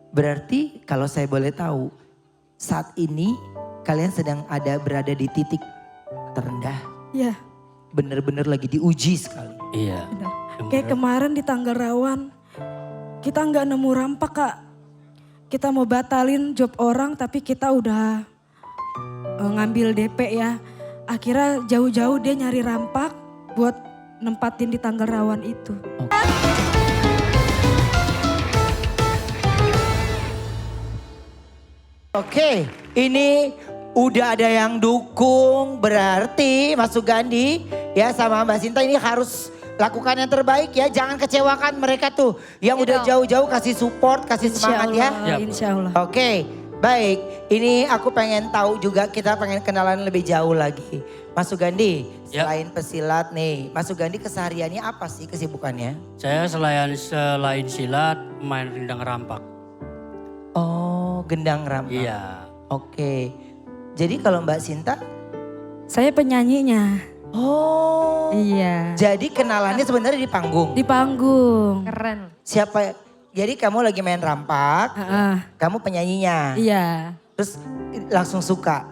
Berarti kalau saya boleh tahu, saat ini kalian sedang berada di titik terendah. Iya, Bener-bener lagi diuji sekali. Iya. benar. Yang Kayak benar. kemarin di Tanggal Rawan, kita nggak nemu rampak Kak. Kita mau batalin job orang tapi kita udah ngambil DP ya. Akhirnya jauh-jauh dia nyari rampak buat nempatin di Tanggal Rawan itu. Oke, ini udah ada yang dukung, berarti Mas Sugandi ya sama Mbak Sinta ini harus lakukan yang terbaik ya. Jangan kecewakan mereka tuh yang udah jauh-jauh kasih support, kasih semangat ya. Ya, Bu. Insya Allah. Oke, baik. Ini aku pengen tahu juga, kita pengen kenalan lebih jauh lagi. Mas Sugandi, Ya. selain pesilat nih, Mas Sugandi kesehariannya apa sih kesibukannya? Saya selain silat main rendang rampak. Oh, gendang rampak. Iya. Oke. Jadi kalau Mbak Sinta, Saya penyanyinya. oh. Iya. Jadi kenalannya sebenarnya di panggung. Di panggung. Keren. Siapa? Jadi kamu lagi main rampak, Heeh. kamu penyanyinya. Iya. Terus langsung suka.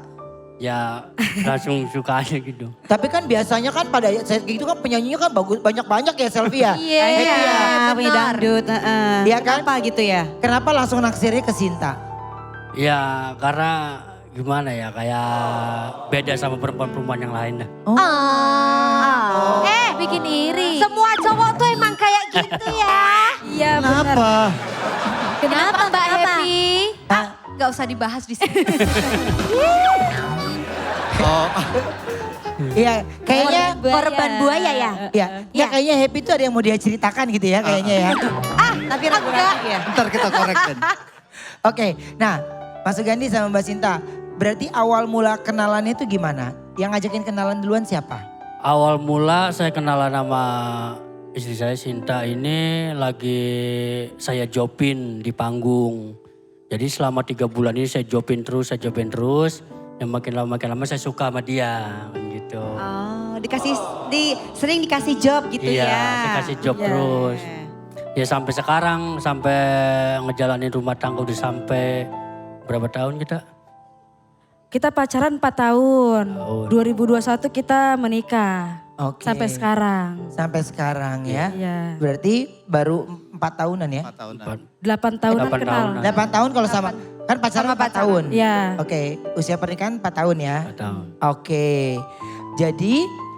Ya langsung suka aja gitu. Tapi kan biasanya kan pada saat gitu kan penyanyinya kan bagus banyak-banyak ya Selfie ya. Iya, Happy ya. penyanyi dangdut. Iya kan? Kenapa gitu ya? Kenapa langsung naksirnya ke Sinta? Ya karena gimana ya, kayak beda sama perempuan-perempuan yang lain dah. Oh. Bikin iri. Semua cowok tuh emang kayak gitu ya. Iya benar. Kenapa Mbak Happy? Hah? Gak usah dibahas di sini. Iya, kayaknya Korban buaya ya? ya, kayaknya Happy itu ada yang mau dia ceritakan gitu ya kayaknya ya. Tapi ragu-ragu ya. Ntar kita korek Dan. Oke, nah Mas Sugandi sama Mbak Sinta, berarti awal mula kenalannya itu gimana? Yang ngajakin kenalan duluan siapa? Awal mula saya kenalan sama istri saya Sinta ini lagi saya jobin di panggung. Jadi selama 3 bulan ini saya jobin terus. Yang makin lama saya suka sama dia gitu. Oh, sering dikasih job gitu Iya, ya. saya kasih job terus. Ya sampai sekarang, sampai ngejalanin rumah tangga udah sampai berapa tahun kita? Kita pacaran 4 tahun. Tahun. 2021 kita menikah. Oke. Sampai sekarang. Sampai sekarang ya. Iya. Berarti baru 4 tahunan ya? 4 tahunan. 8 tahun 8 kenal. tahunan. 8 tahun kalau sama, kan pacaran 4 tahun. Iya. Oke, usia pernikahan 4 tahun ya. 4 tahun. Oke, jadi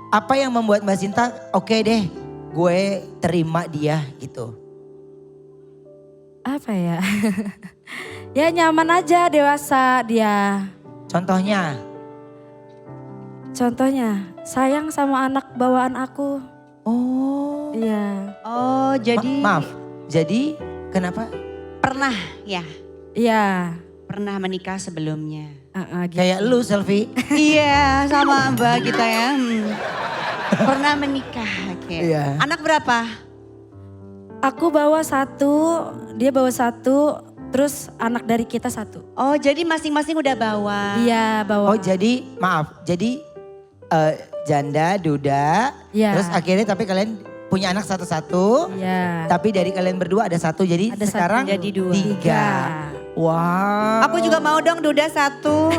apa yang membuat Mbak Sinta oke deh gue terima dia gitu? Apa ya? Ya nyaman aja, dewasa dia. Contohnya? Contohnya, sayang sama anak bawaan aku. Oh, Iya. Oh, jadi maaf, jadi kenapa? pernah ya? Iya. Pernah menikah sebelumnya. Gitu. Kayak lu Selfie? Iya, sama Mbak kita ya. Pernah menikah. Oke. Iya. Anak berapa? Aku bawa 1, dia bawa 1, terus anak dari kita 1. Oh, jadi masing-masing udah bawa. Iya, bawa. Oh jadi maaf, jadi janda, duda, Iya. terus akhirnya tapi kalian punya anak satu-satu, Iya. tapi dari kalian berdua ada 1, jadi Ada 1, sekarang jadi 2. 3. Wow. Aku juga mau dong duda 1.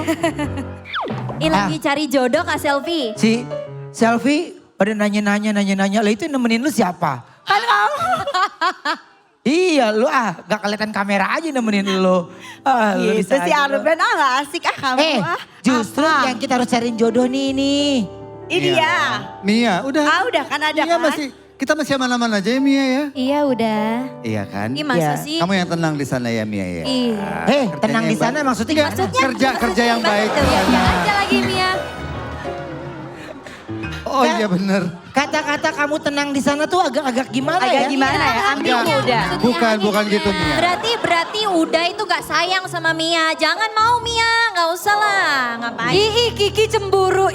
Ini lagi cari jodoh Kak Selfie. Si Selfie pada nanya-nanya, lah itu yang nemenin lu siapa? Kan kamu. Iya lu gak kelihatan kamera aja nemenin lu. Lu Gitu bisa si aja lu. Arben gak asik kamu. Justru Apa? yang kita harus cariin jodoh nih. Ini dia. Mia, udah. Udah kan ada Mia kan? kita masih aman-aman aja ya Mia ya. Iya udah. Iya kan? Ih masa Iya. sih? Kamu yang tenang di sana ya Mia ya. Ih. Tenang di sana maksudnya Kerja yang baik. Kerja aja lagi Mia. Oh iya bener. kata-kata kamu tenang di sana tuh agak gimana ya? Agak gimana ya? Ambigu udah. Bukan gitu Mia. Berarti udah itu gak sayang sama Mia. Jangan mau Mia, gak usah lah. Ngapain? Ih, Kiki cemburu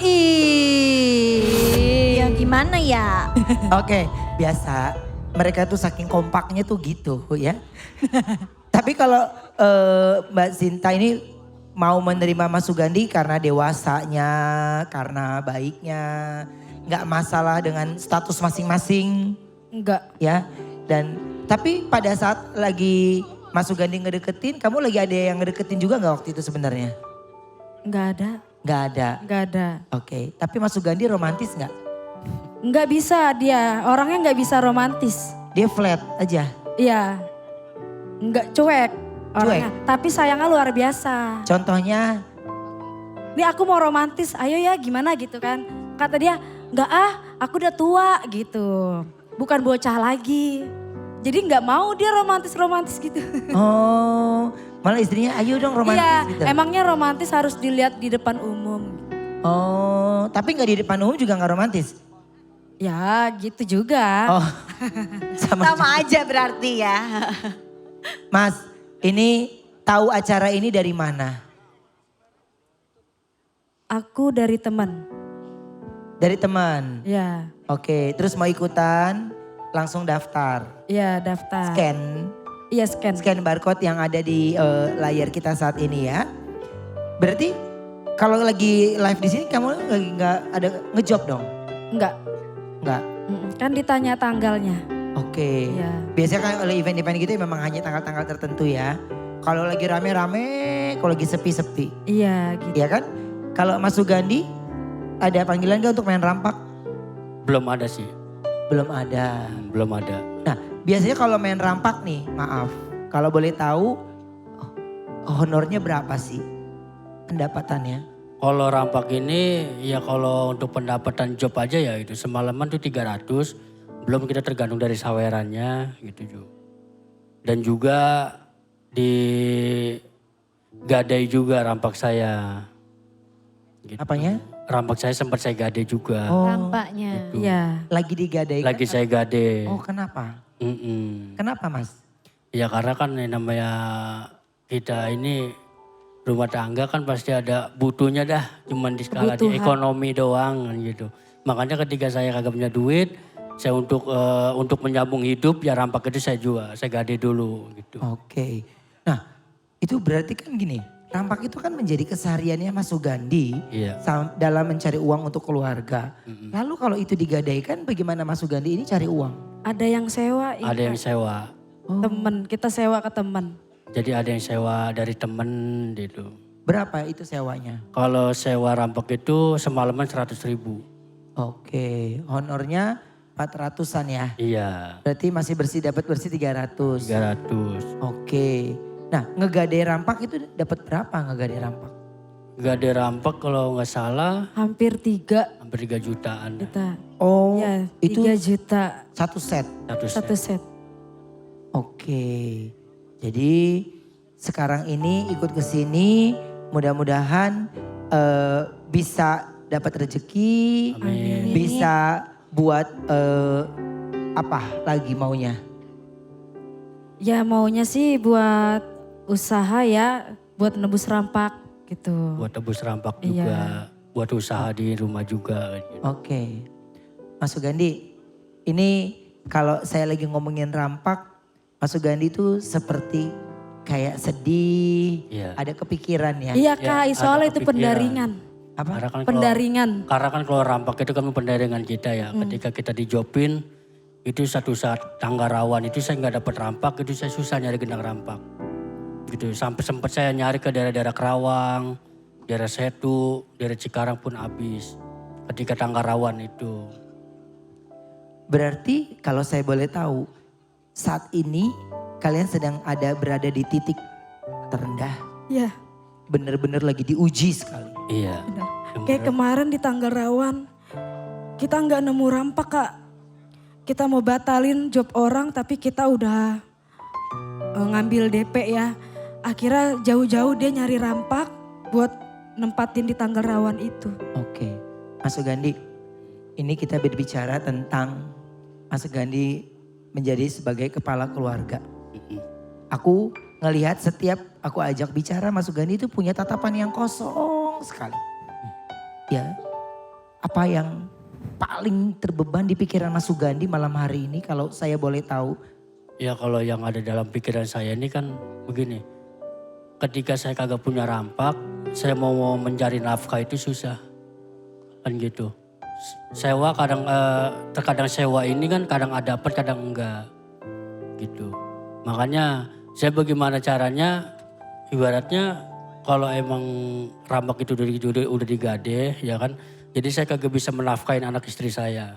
Ya gimana ya? Oke, biasa. Mereka tuh saking kompaknya tuh gitu ya. Tapi kalau Mbak Sinta ini mau menerima Mas Sugandi karena dewasanya, karena baiknya, nggak masalah dengan status masing-masing, Enggak. ya. Dan tapi pada saat lagi Mas Sugandi ngedeketin, kamu lagi ada yang ngedeketin juga nggak waktu itu sebenarnya? Nggak ada, Nggak ada. nggak ada. Oke, tapi Mas Sugandi romantis nggak? Nggak bisa dia, orangnya nggak bisa romantis. Dia flat aja. Iya, nggak cuek orangnya. Tapi sayangnya luar biasa. Contohnya, Ini aku mau romantis, ayo ya gimana gitu kan. Kata dia, nggak aku udah tua gitu. Bukan bocah lagi. Jadi nggak mau dia romantis-romantis gitu. oh, malah istrinya ayo dong romantis Iya, gitu. emangnya romantis harus dilihat di depan umum. Oh, tapi nggak di depan umum juga nggak romantis? Ya gitu juga. Oh, sama. Sama aja berarti ya. Mas, ini tahu acara ini dari mana? Aku dari teman. Dari teman. Ya, Oke, terus mau ikutan, langsung daftar. ya daftar. Scan, Iya scan. scan barcode yang ada di layar kita saat ini ya. Berarti kalau lagi live di sini kamu lagi nggak ada ngejob dong? Enggak, Nggak. kan ditanya tanggalnya. Oke. Iya. Biasanya kan oleh event-event gitu memang hanya tanggal-tanggal tertentu ya. Kalau lagi rame-rame, kalau lagi sepi-sepi. Iya gitu. Iya kan? Kalau Mas Sugandi ada panggilan gak untuk main rampak? Belum ada sih, Belum ada. belum ada. Nah biasanya kalau main rampak nih, maaf. Kalau boleh tahu honornya berapa sih pendapatannya? Kalau rampak ini ya kalau untuk pendapatan job aja ya itu semalaman tuh 300. Belum kita tergantung dari sawerannya gitu Jo. Dan juga di gadai juga rampak saya. Gitu. Apanya? Rampak saya sempat saya gade juga. Oh, Nampaknya. Iya. lagi digadaikan. Lagi saya gade. Oh kenapa? Mm-mm. Kenapa Mas? Ya karena kan yang namanya kita ini rumah tangga kan pasti ada butuhnya dah. Cuman di skala di Kebutuhan. ekonomi doang kan gitu. Makanya ketika saya kagak punya duit, saya untuk menyambung hidup ya rampak itu saya jual. Saya gade dulu gitu. Oke. Nah itu berarti kan gini. Rampak itu kan menjadi kesehariannya Mas Sugandi Iya. dalam mencari uang untuk keluarga. Lalu kalau itu digadaikan bagaimana Mas Sugandi ini cari uang? Ada yang sewa, Ada yang sewa. temen. Kita sewa ke temen. Jadi ada yang sewa dari temen gitu. Berapa itu sewanya? Kalau sewa rampak itu semalaman 100.000. Oke, honornya 400-an ya. Iya, Berarti masih dapat bersih 300. 300. Oke. Nah, ngegadai rampak itu dapat berapa ngegadai rampak? Gade rampak kalau nggak salah Hampir 3 hampir 3 jutaan. juta. Oh, Ya, itu 3 juta satu set. satu set. Oke. Jadi sekarang ini ikut ke sini, mudah-mudahan bisa dapat rezeki, Amin. bisa buat apa lagi maunya? Ya maunya sih buat usaha ya, buat nebus rampak gitu. Buat tebus rampak Iya. juga, buat usaha di rumah juga. Gitu. Oke. Mas Sugandi, ini kalau saya lagi ngomongin rampak, Mas Sugandi itu seperti kayak sedih, Iya. ada kepikiran ya. Iya Ya, Kak, ada soalnya itu kepikiran. pendaringan. Apa? Karena kan kalau, Pendaringan. karena kan kalau rampak itu kan pendaringan kita ya. Ketika kita dijopin, itu satu saat tangga rawan itu saya nggak dapat rampak, itu saya susah nyari gendang rampak. Gitu, sampai sempat saya nyari ke daerah-daerah Kerawang, daerah Setu, daerah Cikarang pun habis. Ketika tangga rawan itu. Berarti kalau saya boleh tahu, saat ini kalian sedang berada di titik terendah. Iya. Bener-bener lagi diuji sekali. Iya. Kayak kemarin di Tanggal Rawan, kita nggak nemu rampak Kak. Kita mau batalin job orang tapi kita udah ngambil DP ya. Akhirnya jauh-jauh dia nyari rampak buat nempatin di Tanggal Rawan itu. Oke, Mas Sugandi, ini kita berbicara tentang Mas Sugandi menjadi sebagai kepala keluarga. Aku ngelihat setiap aku ajak bicara Mas Sugandi itu punya tatapan yang kosong sekali. Ya, apa yang paling terbeban di pikiran Mas Sugandi malam hari ini kalau saya boleh tahu? Ya kalau yang ada dalam pikiran saya ini kan begini. Ketika saya kagak punya rampak, saya mau mencari nafkah itu susah. Kan gitu. Sewa terkadang sewa ini kan kadang ada dapat kadang enggak. Gitu. Makanya Saya bagaimana caranya, ibaratnya kalau emang Rambak itu udah digade ya kan. Jadi saya kagak bisa menafkahin anak istri saya.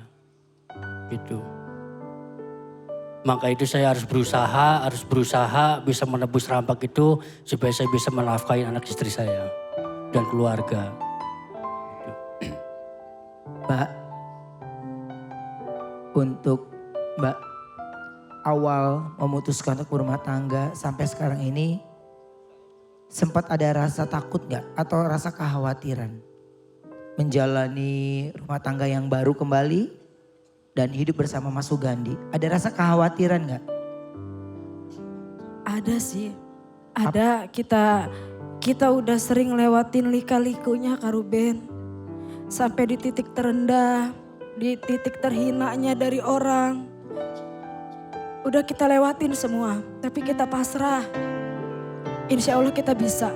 Gitu. Maka itu saya harus berusaha bisa menebus Rambak itu supaya saya bisa menafkahi anak istri saya dan keluarga. Mbak, untuk Mbak awal memutuskan untuk berumah tangga sampai sekarang ini sempat ada rasa takut gak atau rasa kekhawatiran menjalani rumah tangga yang baru kembali dan hidup bersama Mas Sugandi? Ada rasa kekhawatiran gak? Ada sih. Ada, kita udah sering lewatin lika-likunya Kak Ruben. Sampai di titik terendah, di titik terhinanya dari orang. Udah kita lewatin semua, tapi kita pasrah. Insya Allah kita bisa.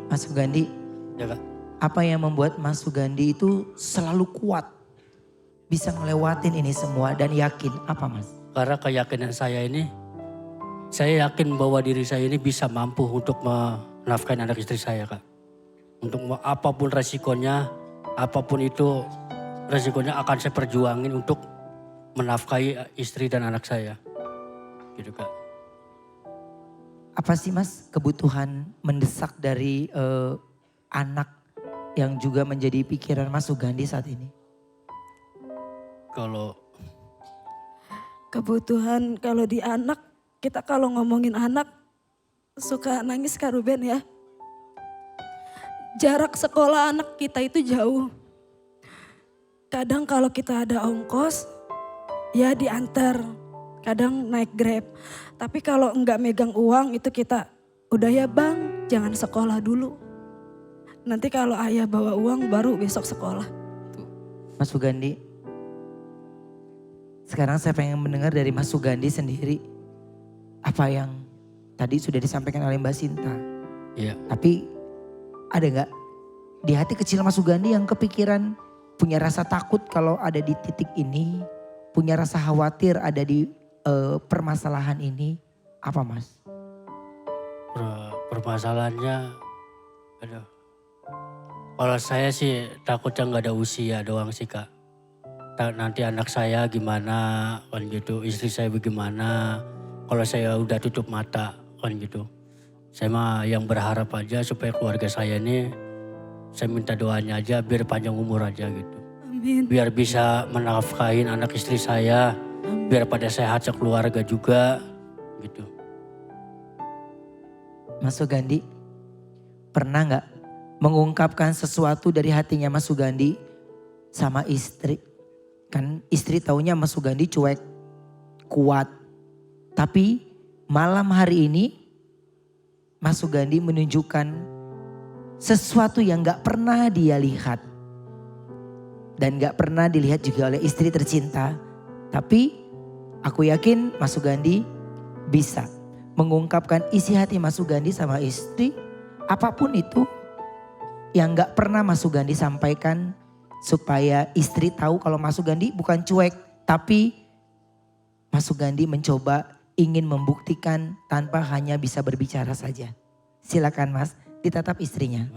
Mas Sugandi, Ya Kak. apa yang membuat Mas Sugandi itu selalu kuat bisa ngelewatin ini semua dan yakin apa Mas? Karena keyakinan saya ini, saya yakin bahwa diri saya ini bisa mampu untuk menafkahi anak istri saya Kak. Untuk apapun resikonya, apapun itu resikonya akan saya perjuangin untuk menafkahi istri dan anak saya. Gitu Kak. Apa sih Mas kebutuhan mendesak dari anak yang juga menjadi pikiran Mas Sugandi saat ini? Kalau Kebutuhan kalau di anak, kita kalau ngomongin anak suka nangis Kak Ruben ya. Jarak sekolah anak kita itu jauh. Kadang kalau kita ada ongkos, ya diantar. Kadang naik Grab. Tapi kalau enggak megang uang itu kita, udah ya bang, jangan sekolah dulu. Nanti kalau ayah bawa uang baru besok sekolah. Mas Sugandi, sekarang saya pengen mendengar dari Mas Sugandi sendiri apa yang tadi sudah disampaikan oleh Mbak Sinta. ya Tapi ada gak di hati kecil Mas Sugandi yang kepikiran punya rasa takut kalau ada di titik ini, punya rasa khawatir ada di permasalahan ini, apa Mas? permasalahannya, aduh. Kalau saya sih takutnya nggak ada usia doang sih Kak. Nanti anak saya gimana kan gitu, istri saya bagaimana. Kalau saya udah tutup mata kan gitu. Saya mah yang berharap aja supaya keluarga saya ini, saya minta doanya aja biar panjang umur aja gitu. Amin. Biar bisa menafkahin anak istri saya, biar pada sehat sekeluarga juga gitu. Mas Sugandi pernah gak mengungkapkan sesuatu dari hatinya Mas Sugandi sama istri? Kan istri taunya Mas Sugandi cuek, kuat. Tapi malam hari ini Mas Sugandi menunjukkan sesuatu yang gak pernah dia lihat. Dan gak pernah dilihat juga oleh istri tercinta. Tapi aku yakin Mas Sugandi bisa mengungkapkan isi hati Mas Sugandi sama istri. Apapun itu yang gak pernah Mas Sugandi sampaikan. Supaya istri tahu kalau Mas Sugandi bukan cuek. Tapi Mas Sugandi mencoba ingin membuktikan tanpa hanya bisa berbicara saja. Silakan Mas, ditatap istrinya.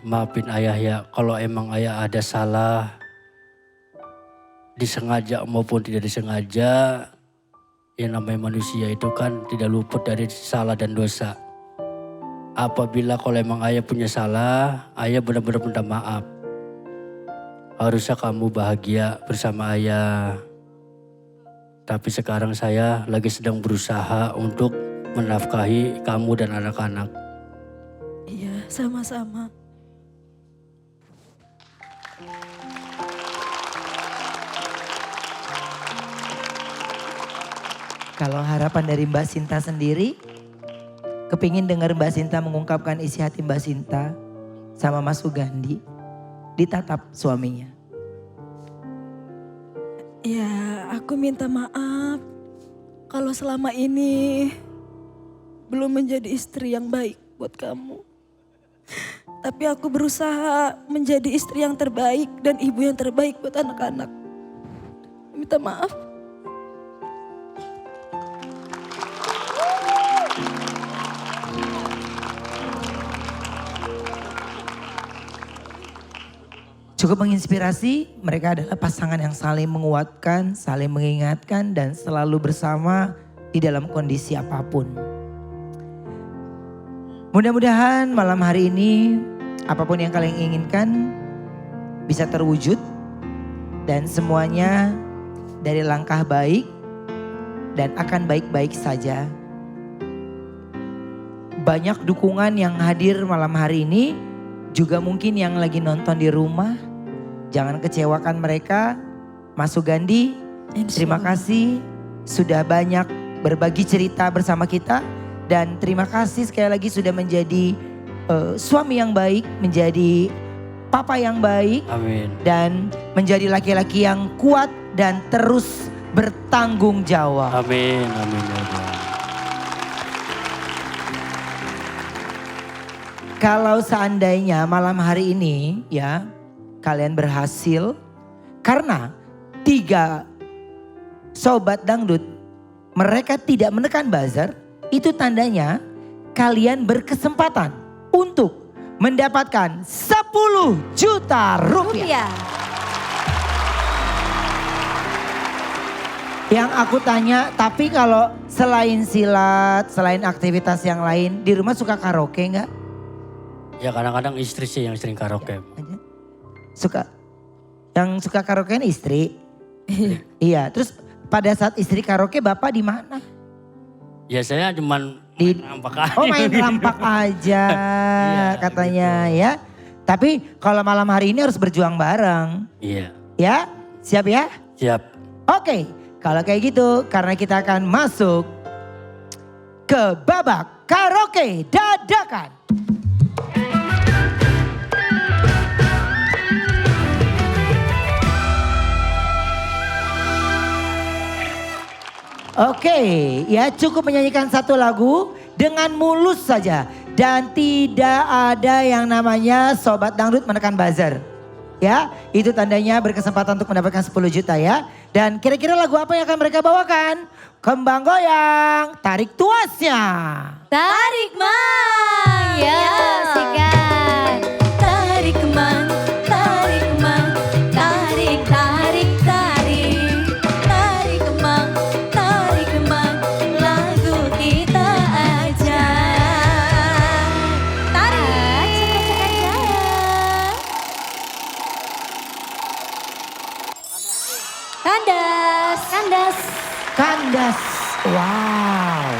Maafin ayah ya, kalau emang ayah ada salah, disengaja maupun tidak disengaja, yang namanya manusia itu kan tidak luput dari salah dan dosa. Apabila kalau emang ayah punya salah, ayah benar-benar minta maaf. Harusnya kamu bahagia bersama ayah. Tapi sekarang saya lagi sedang berusaha untuk menafkahi kamu dan anak-anak. Iya, sama-sama. Kalau harapan dari Mbak Sinta sendiri, kepingin dengar Mbak Sinta mengungkapkan isi hati Mbak Sinta sama Mas Sugandi, ditatap suaminya. Ya, aku minta maaf. kalau selama ini belum menjadi istri yang baik buat kamu. Tapi aku berusaha menjadi istri yang terbaik dan ibu yang terbaik buat anak-anak. Minta maaf. Cukup menginspirasi, mereka adalah pasangan yang saling menguatkan, saling mengingatkan dan selalu bersama di dalam kondisi apapun. Mudah-mudahan malam hari ini apapun yang kalian inginkan bisa terwujud dan semuanya dari langkah baik dan akan baik-baik saja. Banyak dukungan yang hadir malam hari ini, juga mungkin yang lagi nonton di rumah. Jangan kecewakan mereka. Mas Sugandi, terima kasih sudah banyak berbagi cerita bersama kita. Dan terima kasih sekali lagi sudah menjadi suami yang baik, menjadi papa yang baik. Amin. Dan menjadi laki-laki yang kuat dan terus bertanggung jawab. Amin. Amin. Ya Allah. Kalau seandainya malam hari ini ya kalian berhasil karena 3 sobat dangdut mereka tidak menekan buzzer, itu tandanya kalian berkesempatan untuk mendapatkan 10 juta rupiah. Yang aku tanya, tapi kalau selain silat, selain aktivitas yang lain, di rumah suka karaoke nggak? Ya kadang-kadang istri sih yang sering karaoke. Suka, yang suka karaoke kan istri. Iya, terus pada saat istri karaoke bapak di mana? Ya saya cuman Di- nampak aja. Oh main rampak aja katanya ya. Tapi kalau malam hari ini harus berjuang bareng. Iya. Ya, siap ya? Siap. Oke, kalau kayak gitu karena kita akan masuk ke babak karaoke dadakan. Oke, ya cukup menyanyikan satu lagu dengan mulus saja. Dan tidak ada yang namanya sobat dangdut menekan buzzer. Ya, itu tandanya berkesempatan untuk mendapatkan 10 juta ya. Dan kira-kira lagu apa yang akan mereka bawakan? Kembang goyang, tarik tuasnya. Tarik mang, ya sikat. Tarik kemang, tarik kemang, tarik, tarik, tarik. Tarik kemang, lagu kita aja. Tarik, cek aja. Kandas, kandas. Kandas. Wow.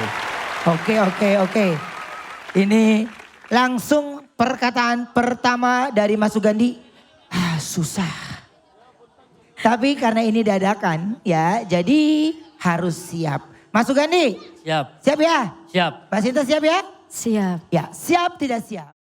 Oke. Ini langsung perkataan pertama dari Mas Sugandi. Susah. Tapi karena ini dadakan ya, jadi harus siap. Mas Sugandi, Siap. siap ya? Siap. Mbak Sinta siap ya? Siap. Ya, siap tidak siap.